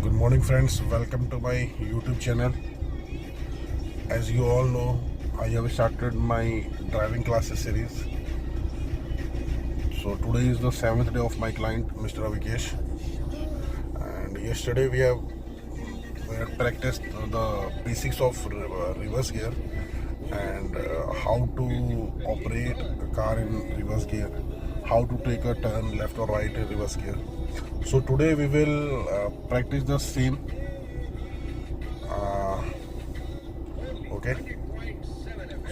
Good morning friends, welcome to my YouTube channel. As you all know, I have started my driving classes series. So today is the 7th day of my client Mr. Avikesh, and yesterday we had practiced the basics of reverse gear and how to operate a car in reverse gear, how to take a turn left or right in reverse gear. So today we will practice the same. Okay,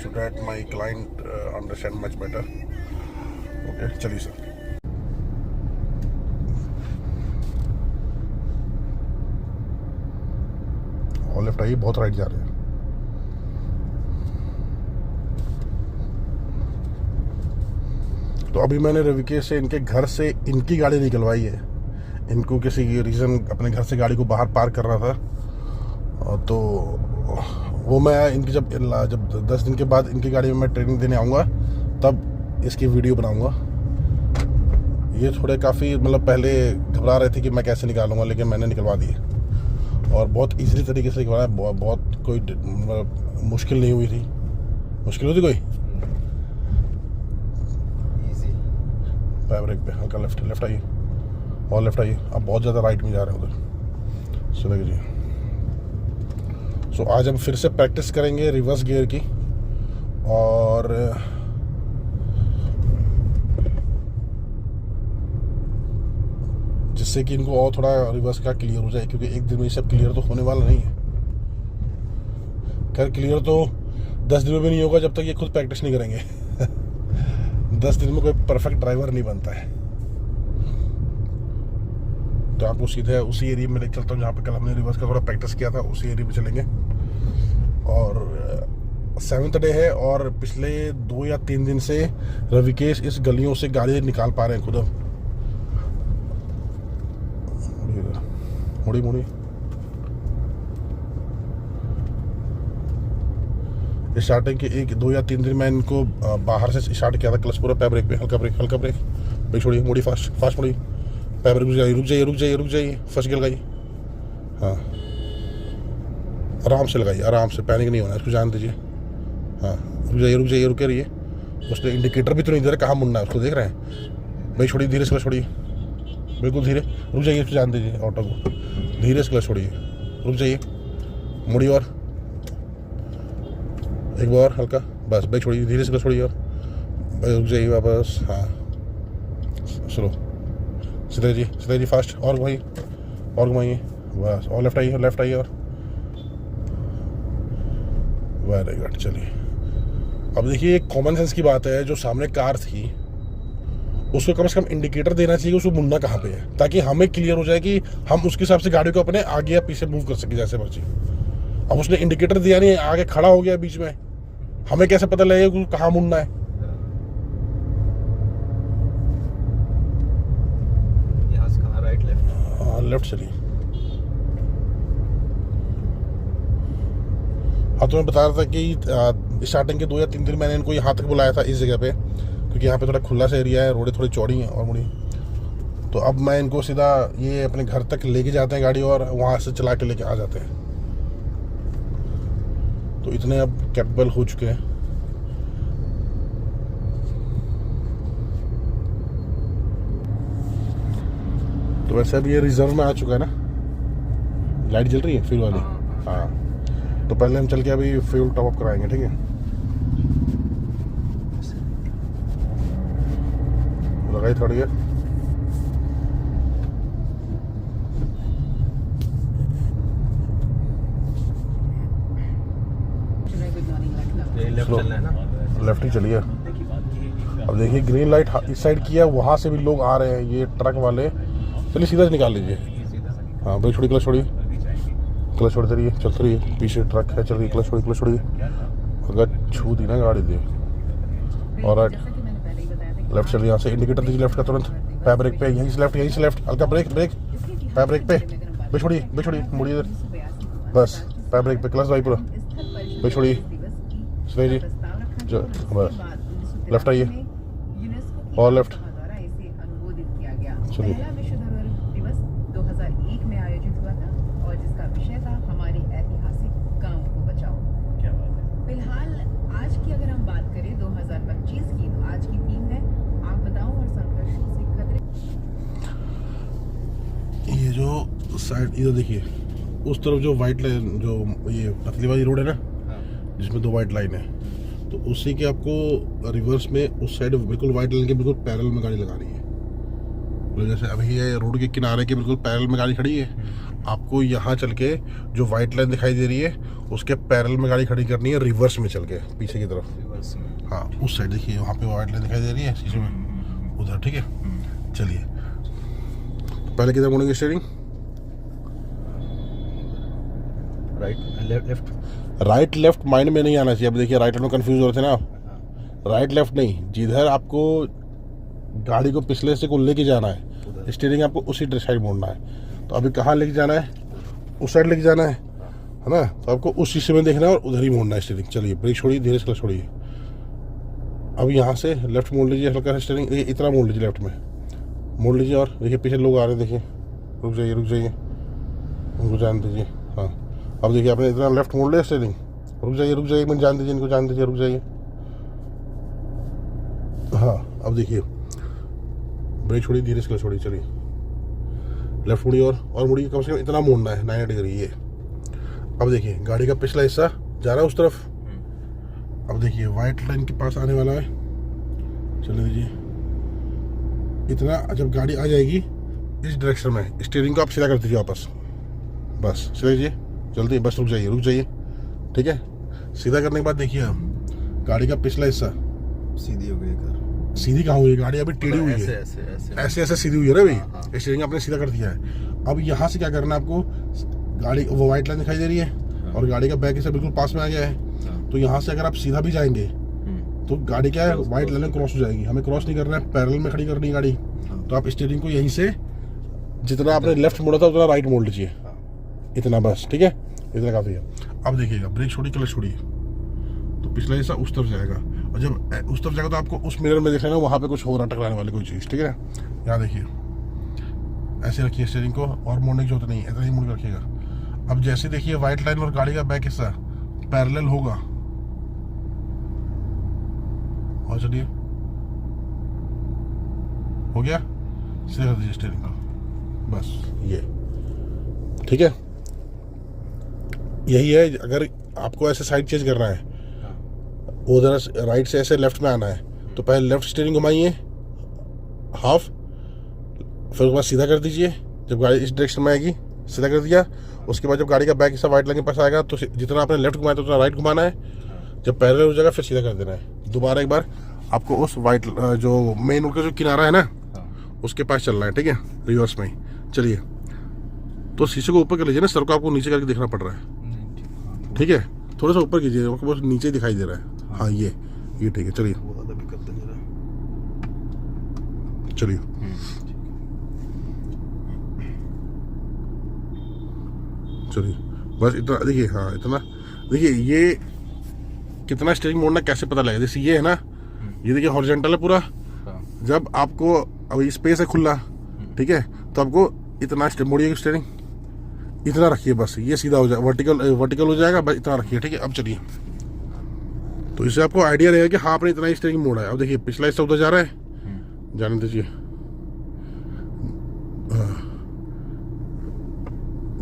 so that my client understand much better. Okay, चलिए sir. और left आइए, बहुत right जा रहे हैं. तो अभी मैंने रविकेश से इनके घर से इनकी गाड़ी निकलवाई है. इनको किसी रीज़न अपने घर से गाड़ी को बाहर पार्क करना था, तो वो मैं इनकी जब 10 दिन के बाद इनकी गाड़ी में मैं ट्रेनिंग देने आऊँगा तब इसकी वीडियो बनाऊँगा. ये थोड़े काफ़ी मतलब पहले घबरा रहे थे कि मैं कैसे निकालूंगा, लेकिन मैंने निकलवा दिए और बहुत इजीली तरीके से निकलवाया. बहुत कोई मतलब मुश्किल नहीं हुई थी. मुश्किल हुई थी कोई? पैर ब्रेक पे हल्का लेफ्ट आइए और लेफ्ट आइए. अब बहुत ज़्यादा राइट में जा रहे हैं उधर. सुनिए जी. सो आज हम फिर से प्रैक्टिस करेंगे रिवर्स गियर की, और जिससे कि इनको और थोड़ा रिवर्स का क्लियर हो जाए, क्योंकि एक दिन में ये सब क्लियर तो होने वाला नहीं है. खैर क्लियर तो 10 दिनों में नहीं होगा जब तक ये खुद प्रैक्टिस नहीं करेंगे. 10 दिन में कोई परफेक्ट ड्राइवर नहीं बनता है. तो आपको सीधे उसी एरिया में लेकर चलता हूँ जहाँ पे कल हमने रिवर्स का थोड़ा प्रैक्टिस किया था. उसी एरिया में चलेंगे. और 7th डे है और पिछले 2 या 3 दिन से रविकेश इस गलियों से गाड़ी निकाल पा रहे हैं खुद. मुड़ी स्टार्टिंग के 1, 2 या 3 दिन मैं इनको बाहर से स्टार्ट किया था. क्लच पूरा, पैर ब्रेक पे, हल्का ब्रेक ब्रेक छोड़िए, मुड़ी फास्ट मुड़ी, पैर ब्रेक, रुक जाइए, फर्स्ट गियर लगाइए. हाँ, आराम से लगाइए, आराम से, पैनिक नहीं होना, इसको जान दीजिए. हाँ, रुके रहिए. उसने इंडिकेटर भी तो नहीं दे रहा, कहाँ मुड़ना है उसको देख रहे हैं भाई. छोड़िए, धीरे से क्लच छोड़िए, बिल्कुल धीरे. रुक जाइए, इसको जान दीजिए ऑटो को. धीरे से क्लच छोड़िए, रुक जाइए, मुड़िए और एक बार हल्का, बस ब्रेक छोड़िए, धीरे से क्लच छोड़िए और रुक जाइए वापस. हाँ, स्लो, सीधे जी फास्ट, और घुमाइए और घुमाइए, बस. और लेफ्ट आइए और वेरी गुड. चलिए अब देखिए, एक कॉमन सेंस की बात है, जो सामने कार थी उसको कम से कम इंडिकेटर देना चाहिए उसको मुड़ना कहाँ पे है, ताकि हमें क्लियर हो जाए कि हम उसके हिसाब से गाड़ी को अपने आगे या पीछे मूव कर सके जैसे मर्जी. अब उसने इंडिकेटर दिया नहीं, आगे खड़ा हो गया बीच में, हमें कैसे पता लगेगा कि कहाँ मुड़ना है? यहाँ से कहाँ, राइट लेफ्ट? हाँ, लेफ्ट चलिए. हाँ, तो मैं बता रहा था कि स्टार्टिंग के 2 या 3 दिन मैंने इनको यहाँ तक बुलाया था इस जगह पे, क्योंकि यहाँ पे थोड़ा खुला सा एरिया है, रोडें थोड़ी चौड़ी हैं और मुड़ी. तो अब मैं इनको सीधा ये अपने घर तक लेके जाते हैं गाड़ी, और वहाँ से चला के लेके आ जाते हैं. तो इतने अब कैपेबल हो चुके हैं. तो वैसे अब ये रिजर्व में आ चुका है ना. लाइट जल रही है फ्यूल वाली. हाँ, तो पहले हम चल के अभी फ्यूल टॉप अप कराएंगे. ठीक है, लगाई थोड़ी है. लेफ्ट ही चलिए. अब देखिए ग्रीन लाइट इस साइड की है, वहाँ से भी लोग आ रहे हैं, ये ट्रक वाले. चलिए सीधा से निकाल लीजिए. हाँ, ब्रेक छोड़िए, क्लच छोड़ दे रही है, चलते रहिए. पीछे ट्रक है, चलिए क्लच छोड़िए. अगर छू दी ना गाड़ी दे. और राइट लेफ्ट चलिए, यहाँ से इंडिकेटर दीजिए लेफ्ट का तुरंत. पैर ब्रेक पे, यहीं से लेफ्ट हल्का ब्रेक. पैर ब्रेक पे, ब्रेक छोड़िए, मुड़िए इधर, बस. पैर ब्रेक पे, क्लच दबाइए पूरा, ब्रेक छोड़िए, सीधे जी, बस. लेफ्ट आइए और लेफ्ट. चलिए जो साइड इधर देखिए, उस तरफ जो वाइट लाइन, जो ये पतली वाली रोड है ना, हाँ। जिसमें 2 वाइट लाइन है, तो उसी के आपको रिवर्स में उस साइड बिल्कुल वाइट लाइन के बिल्कुल पैरेलल में गाड़ी लगानी है। तो जैसे अभी ये रोड के किनारे के बिल्कुल पैरेलल में गाड़ी खड़ी है, आपको यहाँ चल के जो वाइट लाइन दिखाई दे रही है उसके पैरेलल में गाड़ी खड़ी करनी है, रिवर्स में चल के पीछे की तरफ। रिवर्स में। हाँ, उस साइड देखिए, वहाँ पे वाइट लाइन दिखाई दे रही है शीशे में, उधर। ठीक है, चलिए पहले किधर मुड़ेंगे steering? Right left. Right left mind में नहीं आना चाहिए। अब देखिए, राइट लेफ्ट में कंफ्यूज हो रहे थे ना आप। राइट लेफ्ट नहीं, जिधर आपको गाड़ी को पिछले से को लेके जाना है, स्टीयरिंग आपको उसी साइड मोड़ना है। तो अभी कहाँ लेके जाना है? उस साइड लेके जाना है ना? तो आपको उस शीशे में देखना है और उधर ही मोड़ना है स्टीयरिंग। चलिए, ब्रेक छोड़िए, धीरे से छोड़िए। अब यहाँ से लेफ्ट मोड़ लीजिए, हल्का सा स्टीयरिंग इतना मोड़ लीजिए, लेफ्ट में मोड़ लीजिए। और देखिए पीछे लोग आ रहे हैं, देखिए, रुक जाइए रुक जाइए, उनको जान दीजिए। हाँ, अब देखिए आपने इतना लेफ्ट मोड़ लिया स्टीयरिंग, रुक जाइए 1 मिनट, जान दीजिए इनको, जान दीजिए, रुक जाइए। हाँ, अब देखिए ब्रेक छोड़िए, धीरे से छोड़िए। चलिए लेफ्ट मुड़िए और मुड़िए, कम से कम इतना मोड़ना है 90 डिग्री ये। अब देखिए गाड़ी का पिछला हिस्सा जा रहा है उस तरफ। अब देखिए वाइट लाइन के पास आने वाला है, चलने दीजिए। इतना जब गाड़ी आ जाएगी इस डायरेक्शन में, स्टीयरिंग को आप सीधा कर दीजिए वापस, बस सीधा कीजिए जल्दी, बस रुक जाइए। ठीक है, सीधा करने के बाद देखिए आप गाड़ी का पिछला हिस्सा सीधी हो गई कर। सीधी कहाँ हुई है? गाड़ी अभी टेढ़ी हुई है, ऐसे सीधी हुई है ना भाई। स्टीयरिंग आपने सीधा कर दिया है। अब यहाँ से क्या करना है आपको? गाड़ी वो वाइट लाइन दिखाई दे रही है और गाड़ी का बैक हिस्सा बिल्कुल पास में आ गया है। तो यहाँ से अगर आप सीधा भी जाएंगे तो गाड़ी क्या है, वाइट लाइन क्रॉस हो जाएगी। हमें क्रॉस नहीं करना है, पैरेलल में खड़ी करनी है गाड़ी। तो आप स्टीयरिंग को यहीं से जितना आपने लेफ्ट मोड़ा था उतना राइट मोड़ लीजिए, इतना बस। ठीक है, इतना काफी है। अब देखिएगा, ब्रेक छोड़िए, क्लच छोड़िए, तो पिछला हिस्सा उस तरफ जाएगा। और जब उस तरफ जाएगा तो आपको उस मिरर में देखना है, वहाँ पे कुछ हो रहा, टकराने वाली कोई चीज़। ठीक है, यहाँ देखिए, ऐसे रखिए स्टीयरिंग को, और मोड़ने की जरूरत नहीं है, इतना ही मोड़ के रखिएगा। अब जैसे देखिए वाइट लाइन और गाड़ी का बैक हिस्सा पैरेलल होगा, और चलिए हो गया, सीधा कर दीजिए स्टीयरिंग को, बस ये। ठीक है, यही है। अगर आपको ऐसे साइड चेंज करना है, उधर राइट से ऐसे लेफ्ट में आना है, तो पहले लेफ्ट स्टीयरिंग घुमाइए हाफ, फिर उसके बाद सीधा कर दीजिए। जब गाड़ी इस डायरेक्शन में आएगी सीधा कर दिया। उसके बाद जब गाड़ी का बैक हिस्सा वाइट लाइन के पास आएगा तो जितना आपने लेफ्ट घुमाया था उतना राइट घुमाना है। जब पैरेलल हो जाएगा फिर सीधा कर देना है। दोबारा एक बार आपको उस वाइट जो मेन रोड का जो किनारा है ना, उसके पास चलना है। ठीक है, रिवर्स में ही चलिए। तो शीशे को ऊपर कर लीजिए ना, सर को आपको नीचे करके देखना पड़ रहा है। ठीक है, थोड़ा सा ऊपर कीजिए, आपको बस नीचे दिखाई दे रहा है। हाँ, ये ठीक है, चलिए चलिए। चलिए बस इतना देखिए। हाँ, इतना देखिए, ये कितना स्टीयरिंग मोड़ना कैसे पता लगेगा? जैसे ये है ना, ये देखिए हॉरिजॉन्टल है पूरा। जब आपको अभी स्पेस है खुला, ठीक है, तो आपको इतना मोड़िए स्टीयरिंग, इतना रखिए बस, ये सीधा हो जाए, वर्टिकल हो जाएगा, बस इतना रखिए। ठीक है, अब चलिए। तो इससे आपको आइडिया रहेगा कि हाँ आपने इतना ही स्टीयरिंग मोड़ा है। अब देखिए पिछला हिस्सा उधर जा रहा है, जाने दीजिए।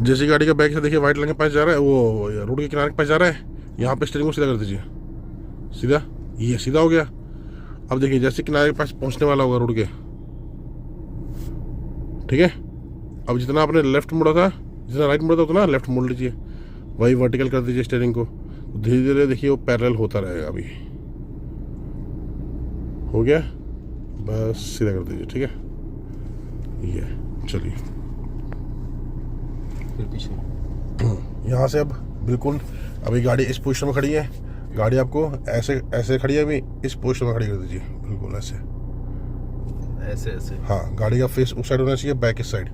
जैसी गाड़ी का बैक से देखिए वाइट लाइन के पास जा रहा है, वो रोड के किनारे के पास जा रहा है, यहाँ पे स्टीयरिंग को सीधा कर दीजिए, सीधा, ये सीधा हो गया। अब देखिए जैसे किनारे के पास पहुंचने वाला होगा रोड के, ठीक है, अब जितना आपने लेफ्ट मोड़ा था, जितना राइट मोड़ा था उतना लेफ्ट मोड़ लीजिए, वही वर्टिकल कर दीजिए स्टीयरिंग को। धीरे धीरे देखिए वो पैरेलल होता रहेगा। अभी हो गया, बस सीधा कर दीजिए। ठीक है, ये चलिए। फिर पीछे यहाँ से अब बिल्कुल, अभी गाड़ी इस पोजीशन में खड़ी है, गाड़ी आपको ऐसे ऐसे खड़ी है, अभी इस पोजीशन में खड़ी कर दीजिए, बिल्कुल ऐसे ऐसे ऐसे। हाँ, गाड़ी का फेस उस साइड होना चाहिए, बैक इस साइड,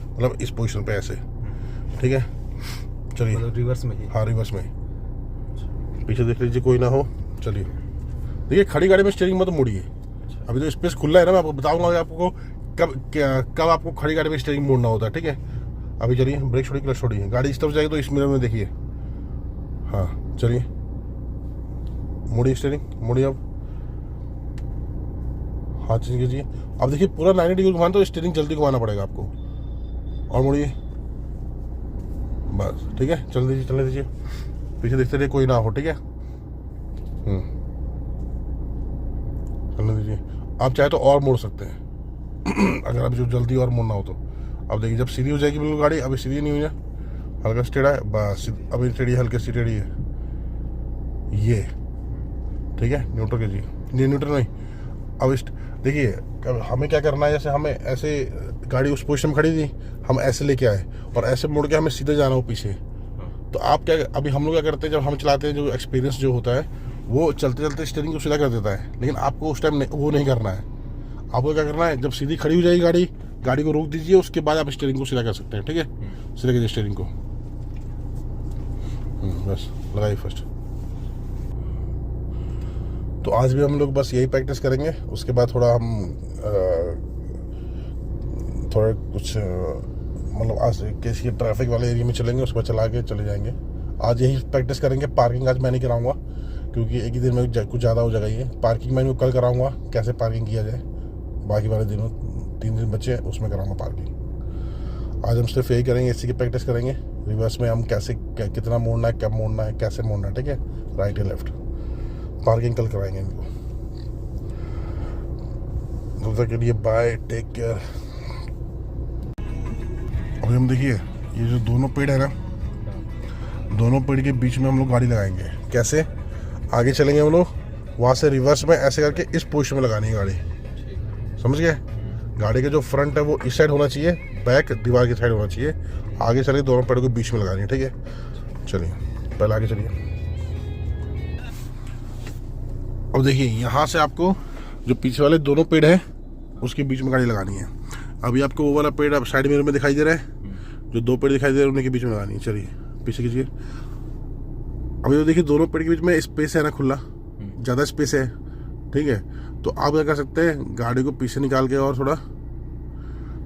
मतलब इस पोजीशन पे ऐसे। ठीक है, चलिए। मतलब रिवर्स में ही? हाँ, रिवर्स में। पीछे देख लीजिए कोई ना हो। चलिए, देखिए खड़ी गाड़ी में स्टीयरिंग मत मोड़िए, अभी तो स्पेस खुला है ना। मैं आपको बताऊंगा आपको कब आपको खड़ी गाड़ी में स्टीयरिंग मोड़ना होता है। ठीक है, अभी चलिए, ब्रेक छोड़िए, क्लच छोड़िए, गाड़ी इस तरफ जाएगी तो इस मिरर में देखिए। हाँ, चलिए, मोड़िए स्टीयरिंग, मोड़िए। अब हाथ चेंज कीजिए। अब देखिए पूरा 90 डिग्री घुमाना, तो स्टीयरिंग जल्दी घुमाना पड़ेगा आपको। और मोड़िए, बस ठीक है, चलने दीजिए, पीछे देखते रहिए कोई ना हो, ठीक है। चलने दीजिए। आप चाहे तो और मोड़ सकते हैं अगर अभी जो जल्दी और मोड़ना हो तो। अब देखिए जब सीधी हो जाएगी बिल्कुल गाड़ी, अभी सीधी नहीं हुई है, हल्का टेढ़ा है, बस अभी टेढ़ी, हल्की सी टेढ़ी है ये, ठीक है। न्यूट्रल कीजिए, नहीं न्यूट्रल नहीं। अब देखिए अब हमें क्या करना है, जैसे हमें ऐसे गाड़ी उस पोजीशन में खड़ी थी, हम ऐसे लेके आए और ऐसे मुड़ के हमें सीधे जाना हो पीछे। तो आप क्या, अभी हम लोग क्या करते हैं, जब हम चलाते हैं, जो एक्सपीरियंस जो होता है वो चलते चलते स्टीयरिंग को सीधा कर देता है, लेकिन आपको उस टाइम वो नहीं करना है। आपको क्या करना है, जब सीधी खड़ी हो जाएगी गाड़ी को रोक दीजिए, उसके बाद आप स्टीयरिंग को सीधा कर सकते हैं, ठीक है। सीधा कीजिए स्टीयरिंग को, बस लगाइए फर्स्ट। तो आज भी हम लोग बस यही प्रैक्टिस करेंगे, उसके बाद थोड़ा हम थोड़ा कुछ मतलब आज किसी ट्रैफिक वाले एरिया में चलेंगे, उसके बाद चला के चले जाएंगे। आज यही प्रैक्टिस करेंगे। पार्किंग आज मैं नहीं कराऊंगा क्योंकि एक ही दिन में कुछ ज़्यादा हो जाएगा। ये पार्किंग मैं कल कराऊंगा, कैसे पार्किंग किया जाए। बाकी वाले दिनों 3 दिन बचे हैं, उसमें कराऊंगा पार्किंग। आज हम सिर्फ यही करेंगे, इसी की प्रैक्टिस करेंगे। रिवर्स में हम कैसे कितना मोड़ना है, कब मोड़ना है, कैसे मोड़ना है, ठीक है, राइट या लेफ्ट। पार्किंग कल कराएंगे इनको। तब तक के लिए बाय, टेक केयर। अभी हम देखिए ये जो दोनों पेड़ है ना, दोनों पेड़ के बीच में हम लोग गाड़ी लगाएंगे। कैसे, आगे चलेंगे हम लोग, वहाँ से रिवर्स में ऐसे करके इस पोजीशन में लगानी है गाड़ी, समझ गए। गाड़ी का जो फ्रंट है वो इस साइड होना चाहिए, बैक दीवार की साइड होना चाहिए। आगे चलेंगे, दोनों पेड़ों के बीच में लगानी है, ठीक है। चलिए पहले आगे चलिए। अब देखिए यहाँ से आपको जो पीछे वाले दोनों पेड़ हैं उसके बीच में गाड़ी लगानी है। अभी आपको वो वाला पेड़ अब साइड मिरर में दिखाई दे रहा है, जो 2 पेड़ दिखाई दे रहे हैं उनके बीच में लगानी है। चलिए पीछे कीजिए। अभी तो देखिए दोनों पेड़ के बीच में स्पेस है ना, खुला ज़्यादा स्पेस है, ठीक है। तो आप क्या कर सकते हैं, गाड़ी को पीछे निकाल के और थोड़ा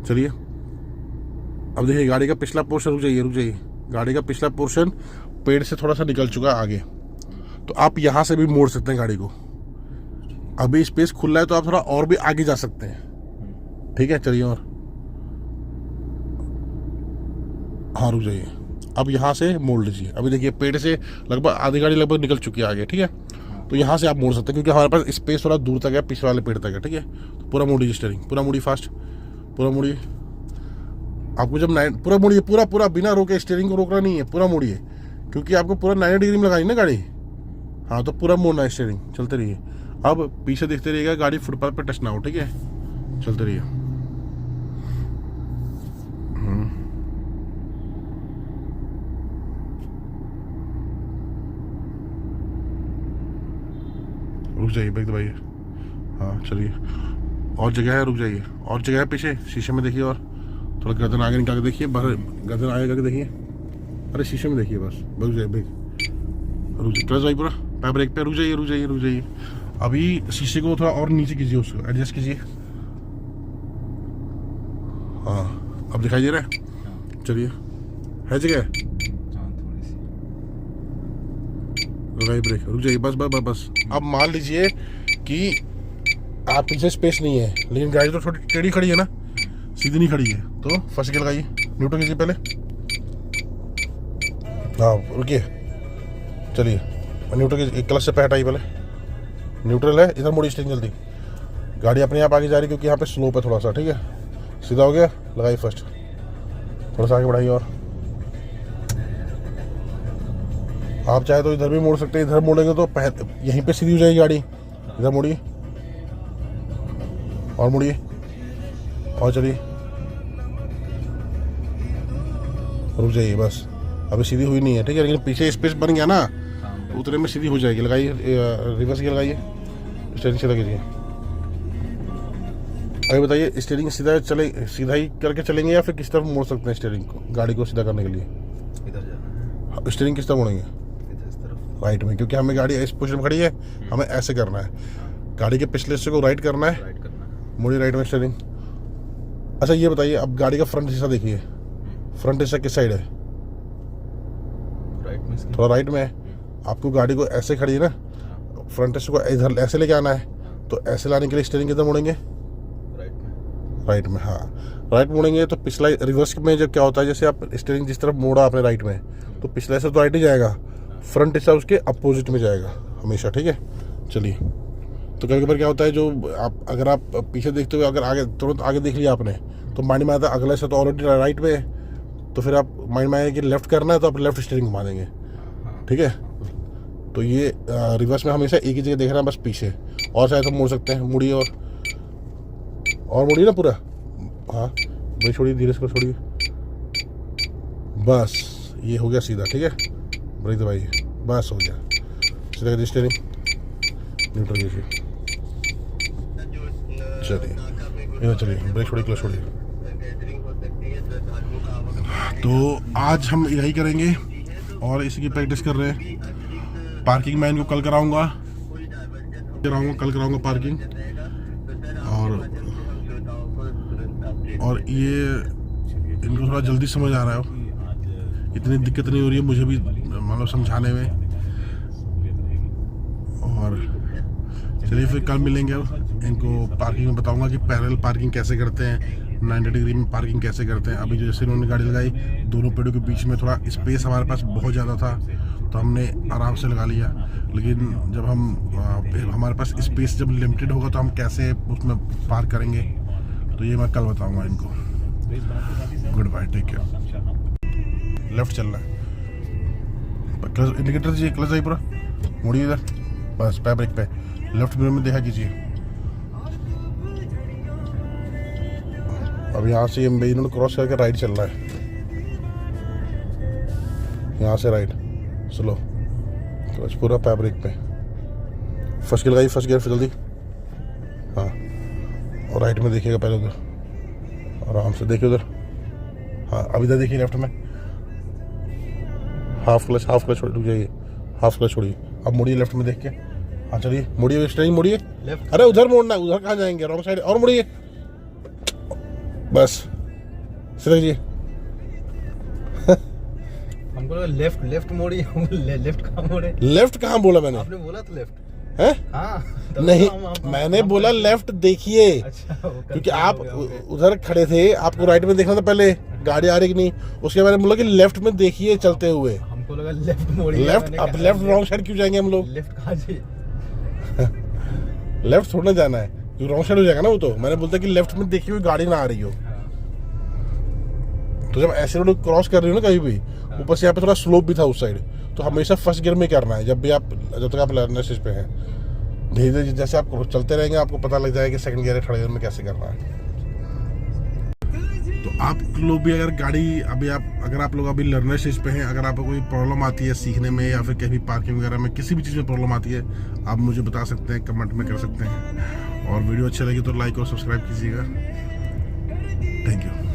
चलिए। अब देखिए गाड़ी का पिछला पोर्शन, रुक जाइए, गाड़ी का पिछला पोर्शन पेड़ से थोड़ा सा निकल चुका है आगे, तो आप यहाँ से भी मोड़ सकते हैं गाड़ी को। अभी स्पेस खुला है तो आप थोड़ा और भी आगे जा सकते हैं, ठीक है। चलिए और हाँ रुक जाइए। अब यहाँ से मोड़ लीजिए। अभी देखिए पेड़ से लगभग आधी गाड़ी लगभग निकल चुकी है आगे, ठीक है। तो यहाँ से आप मोड़ सकते हैं क्योंकि हमारे पास स्पेस थोड़ा दूर तक है, पिछले वाले पेड़ तक है, ठीक है। तो पूरा मोड़िए स्टीयरिंग, पूरा मोड़िए फास्ट, पूरा मोड़िए। आपको जब पूरा मोड़िए, पूरा बिना रोके, स्टीयरिंग को रोकना नहीं है, पूरा मोड़िए क्योंकि आपको पूरा 90 डिग्री में लगानी ना गाड़ी। हाँ तो पूरा मोड़ना है स्टीयरिंग, चलते रहिए। अब पीछे देखते रहिएगा गाड़ी फुटपाथ पे टच ना हो, ठीक है। चलते रहिए। रुक जाइए, ब्रेक दबाइए। हाँ चलिए, और जगह है, रुक जाइए, और जगह है पीछे। शीशे में देखिए, और थोड़ा गर्दन आगे निकाल के देखिए, बाहर गर्दन आगे करके देखिए। अरे शीशे में देखिए, बस रुक जाइए, ब्रेक रुक जाइए, क्लच भाई पूरा पैर ब्रेक पे, रुक जाइए। अभी शीशे को थोड़ा और नीचे कीजिए, उसको एडजस्ट कीजिए। हाँ अब दिखाई दे रहा है, चलिए है जगह, ब्रेक, रुक जाइए, बस। अब मान लीजिए कि आप पीछे स्पेस नहीं है, लेकिन गाड़ी तो थोड़ी टेढ़ी खड़ी है ना, सीधी नहीं खड़ी है, तो फर्स्ट गियर लगाइए, न्यूट्रल कीजिए पहले। हाँ रुकिए, चलिए न्यूट्रल कीजिए, क्लच से पैर हटाइए पहले, न्यूट्रल है, इधर मोड़ी स्टीयरिंग जल्दी। गाड़ी अपने आप आगे जा रही क्योंकि यहाँ पे स्लोप है थोड़ा सा, ठीक है। सीधा हो गया, लगाइए फर्स्ट, थोड़ा सा आगे बढ़ाइए। और आप चाहे तो इधर भी मोड़ सकते हैं, इधर मोड़ेंगे तो यहीं पे सीधी हो जाएगी गाड़ी। इधर मोड़िए और मुड़िए और चलिए, रुक जाइए बस। अभी सीधी हुई नहीं है, ठीक है, लेकिन पीछे स्पेस बन गया ना, तो उतने में सीधी हो जाएगी। लगाइए रिवर्स गियर लगाइए, स्टीयरिंग सीधा कीजिए। अभी बताइए स्टीयरिंग सीधा ही करके चलेंगे या फिर किस तरफ मोड़ सकते हैं स्टीयरिंग को, गाड़ी को सीधा करने के लिए? इधर जाना। स्टीयरिंग किस तरफ मोड़ेंगे? इस तरफ, राइट में, क्योंकि हमें गाड़ी इस पोजीशन में खड़ी है, हमें ऐसे करना है, गाड़ी के पिछले हिस्से को राइट करना है, मुड़िए राइट में स्टीयरिंग। अच्छा ये बताइए, अब गाड़ी का फ्रंट हिस्सा देखिए, फ्रंट हिस्सा किस साइड है? राइट में, थोड़ा राइट में है। आपको गाड़ी को ऐसे खड़ी है ना, फ्रंट हिस्से को इधर ऐसे लेके आना है, तो ऐसे लाने के लिए स्टीयरिंग किधर मोड़ेंगे? राइट में, हाँ राइट मोड़ेंगे तो पिछला रिवर्स में जब क्या होता है, जैसे आप स्टीयरिंग जिस तरफ मोड़ा आपने राइट में, तो पिछला हिस्सा तो राइट ही जाएगा, फ्रंट हिस्सा उसके अपोजिट में जाएगा हमेशा, ठीक है। चलिए, तो कभी कभी क्या होता है, जो आप अगर आप पीछे देखते हुए अगर आगे तुरंत आगे देख लिया आपने, तो माइंड में आता है अगला हिस्सा तो ऑलरेडी राइट में है, तो फिर आप माइंड में आए कि लेफ्ट करना है तो आप लेफ्ट स्टीयरिंग घुमा देंगे, ठीक है। तो ये रिवर्स में हमेशा एक ही जगह देखना है, बस पीछे, और शायद हम मोड़ सकते हैं, मुड़िए और मुड़िए ना पूरा, हाँ भाई छोड़िए, धीरे से छोड़िए, बस ये हो गया सीधा, ठीक है। ब्रेक दबाइए, बस हो गया सीधा कर स्टीयरिंग, न्यूट्रल कीजिए, चलिए इधर चलिए, ब्रेक छोड़िए, क्लच छोड़िए। तो आज हम यही करेंगे और इसी की प्रैक्टिस कर रहे हैं। पार्किंग मैं इनको कल कराऊंगा पार्किंग, और ये इनको थोड़ा जल्दी समझ आ रहा है, इतनी दिक्कत नहीं हो रही है मुझे भी मतलब समझाने में। और चलिए फिर कल मिलेंगे, अब इनको पार्किंग में बताऊंगा कि पैरेलल पार्किंग कैसे करते हैं, 90 डिग्री में पार्किंग कैसे करते हैं। अभी जैसे इन्होंने गाड़ी लगाई, दोनों पेड़ों के बीच में थोड़ा स्पेस हमारे पास बहुत ज़्यादा था, तो हमने आराम से लगा लिया। लेकिन जब हमारे पास स्पेस जब लिमिटेड होगा तो हम कैसे उसमें पार्क करेंगे, तो ये मैं कल बताऊंगा इनको। Good bye, take care. Left चलना है, क्लच इंडिकेटर दीजिए, क्लच आई पूरा, मुड़िए इधर, बस पैर ब्रेक पे, लेफ्ट मिरर में देखा कीजिए। अब यहाँ से इन्होंने क्रॉस करके राइट चलना है, यहाँ से राइट स्लो, क्लच पूरा, पैर ब्रेक पे, फर्स्ट गियर लगाइए, फर्स्ट गियर फिर जल्दी, हाँ, और राइट में देखिएगा पहले उधर, आराम से देखिए उधर, हाँ अब इधर देखिए लेफ्ट में, हाफ क्लच रुक जाइए, हाफ क्लच छोड़िए, अब मुड़िए लेफ्ट में देख के, हाँ चलिए मुड़िए, स्ट्रेट मुड़िए, अरे उधर मोड़ना, उधर कहाँ जाएंगे, रॉन्ग साइड, और मुड़िए, बस सीधा कीजिए। हमको लगा लेफ्ट मोड़ी, लेफ्ट कहाँ मोड़े, लेफ्ट कहाँ बोला मैंने, आपने बोला तो लेफ्ट है, हाँ नहीं मैंने बोला लेफ्ट देखिए, अच्छा, क्योंकि आप उधर खड़े थे, आपको राइट में देखना था पहले गाड़ी आ रही कि नहीं, उसके बाद मैंने बोला कि लेफ्ट में देखिए चलते हुए, हमको लगा लेफ्ट मोड़ी, लेफ्ट, अब लेफ्ट रॉन्ग साइड क्यों जाएंगे हम लोग, लेफ्ट कहाँ जी, लेफ्ट थोड़ा जाना है, क्योंकि रॉन्ग साइड हो जाएगा ना वो, तो मैंने बोलता कि लेफ्ट में देखी हुई गाड़ी ना आ रही हो। तो जब ऐसे रोड क्रॉस कर रही हो ना कहीं भी, ऊपर से यहाँ पे थोड़ा स्लोप भी था उस साइड, तो हमेशा फर्स्ट गियर में करना है जब तक आप लर्नर स्टेज पे हैं। धीरे धीरे जैसे आप चलते रहेंगे आपको पता लग जाएगा कि सेकंड गियर थर्ड गियर में कैसे करना है। तो आप लोग भी अगर आप लोग अभी लर्नर स्टेज पे हैं, अगर आपको कोई प्रॉब्लम आती है सीखने में या फिर कहीं पार्किंग वगैरह में किसी भी चीज़ में प्रॉब्लम आती है, आप मुझे बता सकते हैं, कमेंट में कर सकते हैं। और वीडियो अच्छा लगे तो लाइक और सब्सक्राइब कीजिएगा। Thank you.